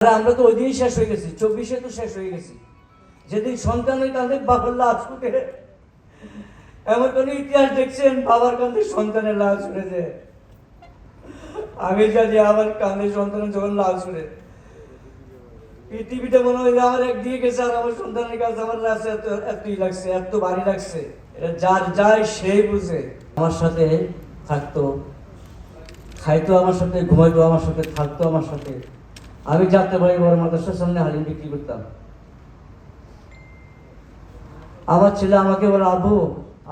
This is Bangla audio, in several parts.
আমরা তো ওই দিনই শেষ হয়ে গেছি, 24-এ তো শেষ হয়ে গেছি। যেদিন সন্তানের কাঁধে বাবার লাশ ছুটে, এমন কোন ইতিহাস দেখছেন বাবার কাঁধে সন্তানের লাশ ছুটেছে? আমি জানি আমার কাঁধে সন্তানের যখন লাশ ছুটে, পৃথিবীতে মনে হয় আমার একদিকে গেছে, আর আমার সন্তানের কাছে আমার লাশ এতই লাগছে, এত ভারী লাগছে। এটা যার যায় সেই বুঝে। আমার সাথে থাকতো, খাইতো আমার সাথে, ঘুমাইতো আমার সাথে, থাকতো আমার সাথে। আমি যাত্রাবাড়ি বড় মাদ্রাসার সামনে হালিম বিক্রি করতাম। আমার ছেলে আমাকে বলে, আবু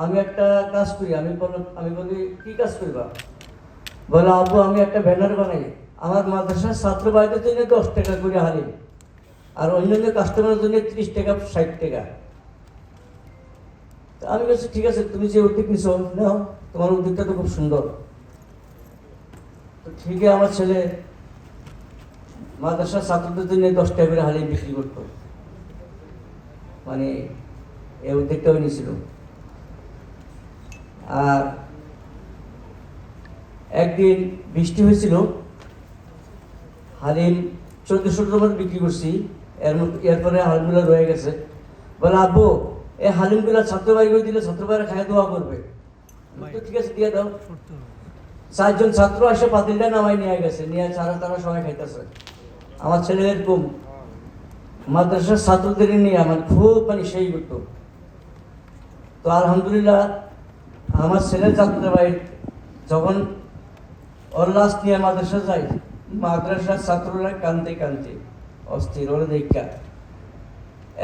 আমি একটা কাজ করি। আমি বলি কি কাজ করবা? বলে, আবু আমি একটা ব্যানার বানাই, আমার মাদ্রাসার ছাত্র ভাইদের জন্য 10 টাকা করে হালিম, আর অন্যান্য কাস্টমারের জন্য 30 টাকা 60 টাকা। আমি বলছি ঠিক আছে, তুমি যে উদ্যোগ নিছো নাও, তোমার উদ্যোগটা তো খুব সুন্দর। তো ঠিক আছে, আমার ছেলে মাদ্রাসার ছাত্রদের জন্য 10 টাকা করে হালিম বিক্রি করতো, মানে এই উদ্যোগটাও নিয়েছিল। আর একদিন বৃষ্টি হয়েছিল, হালিম 1400 টাকা বিক্রি করছি, এরপরে হালিমগুলো রয়ে গেছে। বলে, আব্বু এই হালিমগুলো ছাত্র ভাইগুলো দিলে ছাত্র ভাইরা খায় দোয়া করবে। তো ঠিক আছে দিয়ে দাও। 4 জন ছাত্র এসে পাতিলটা নামাই নিয়ে গেছে, নিয়ে তারা সবাই খাইতেছে। আমার ছেলে এরকম মাদ্রাসার ছাত্রদের নিয়ে আমার খুব সেই করতো। তো আলহামদুলিল্লাহ আমার ছেলের যাত্রা ভাই যখন ওর লাশ নিয়ে মাদ্রাসা যায়, মাদ্রাসার ছাত্ররা কানতে কানতে অস্থির। ওরা দেখা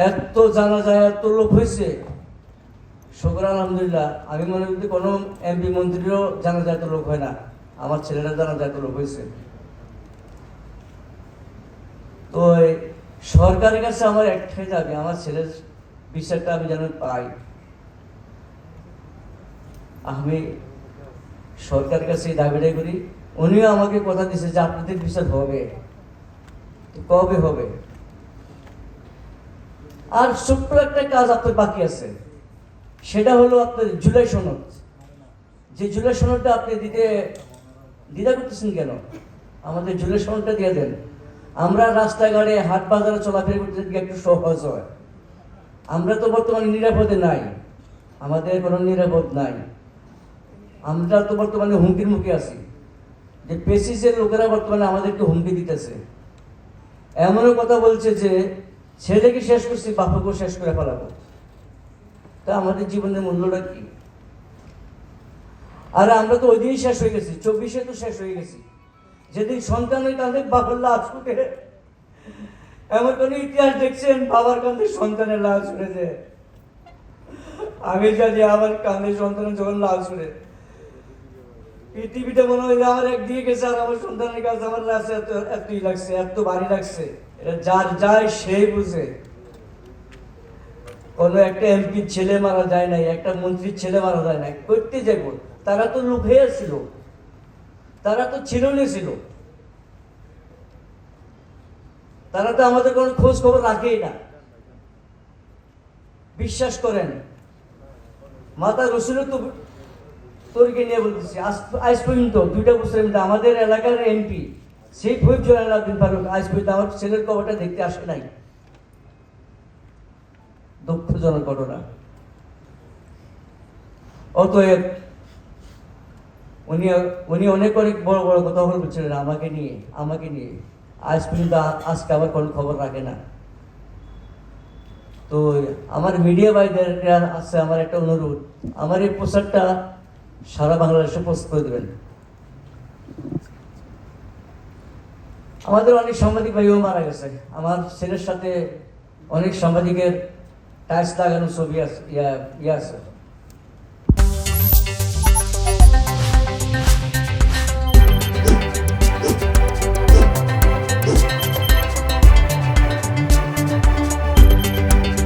এত জানা যায়, এত লোক হয়েছে, শুকর আলহামদুলিল্লাহ। আমি মনে করি কোনো এমপি মন্ত্রীরও জানা যায় এত লোক হয় না, আমার ছেলেরা জানা যায় এত লোক হয়েছে। তো সরকারের কাছে আমার একটাই দাবি, আমার ছেলের বিচারটা আমি যেন পাই। আমি সরকারের কাছে এই দাবিটাই করি। উনিও আমাকে কথা দিয়েছে যে আপনাদের বিচার হবে, কবে হবে? আর ছোট্ট একটা কাজ আপনার বাকি আছে, সেটা হলো আপনার জুলাই সনদ। যে জুলাই সনদটা আপনি দিতে দ্বিধা করতেছেন কেন? আমাদের জুলাই সনদটা দিয়ে দেন, আমরা রাস্তাঘাটে হাট বাজারে চলাফেরা করতে একটু সহজ হয়। আমরা তো বর্তমানে নিরাপদে নাই, আমাদের কোনো নিরাপদ নাই। আমরা তো বর্তমানে হুমকির মুখে আছি, যে পেসিসের লোকেরা বর্তমানে আমাদেরকে হুমকি দিতেছে। এমনও কথা বলছে যে ছেলেকে শেষ করছি, বাপাকেও শেষ করে ফেলাবো। তা আমাদের জীবনের মূল্যটা কি? আর আমরা তো ওই দিনই শেষ হয়ে গেছি, 24-এ তো শেষ হয়ে গেছি। যেদিন সন্তানের কাঁধে বাবার লাশ ছুটে, এমন কোন ইতিহাস দেখছেন বাবার কাঁধে সন্তানের লাশ ছুটেছে? আমি জানি আমার কাঁধে সন্তানের যখন লাশ ছুটে, পৃথিবীতে মনে হয় আমার একদিকে গেছে, আর আমার সন্তানের কাছে আমার লাশ এতই লাগছে, এত ভারী লাগছে। এটা যার যায় সেই বুঝে। কোনো একটা এমপির ছেলে মারা যায় নাই, একটা মন্ত্রীর ছেলে মারা যায় নাই, করতে যাবো? তারা তো লুকিয়ে ছিল, তারা তো ছিল, তারা তো আমাদের কোনো খোঁজ খবর রাখেই না। বিশ্বাস করেন, মাতা রসুলের তো তোরকে নিয়ে বলতেছি, আজ পর্যন্ত 2টা বছরের মধ্যে আমাদের এলাকার এমপি সেই ফৈজুদ্দিন ফারুক আজ পর্যন্ত আমার ছেলের কবরটা দেখতে আসে নাই। দুঃখজনক ঘটনা। অতএব উনি অনেক বড় বড় কথা বলছিলেন আমাকে নিয়ে। আজ পর্যন্ত আজকে আবার কোনো খবর রাখে না। তো আমার মিডিয়া ভাইদের আছে আমার একটা অনুরোধ, আমার এই পোস্টারটা সারা বাংলাদেশে পোস্ট করে দেবেন। আমাদের অনেক সাংবাদিক ভাইও মারা গেছে, আমার ছেলের সাথে অনেক সাংবাদিকের টাইলস লাগানো ছবি আছে, আছে।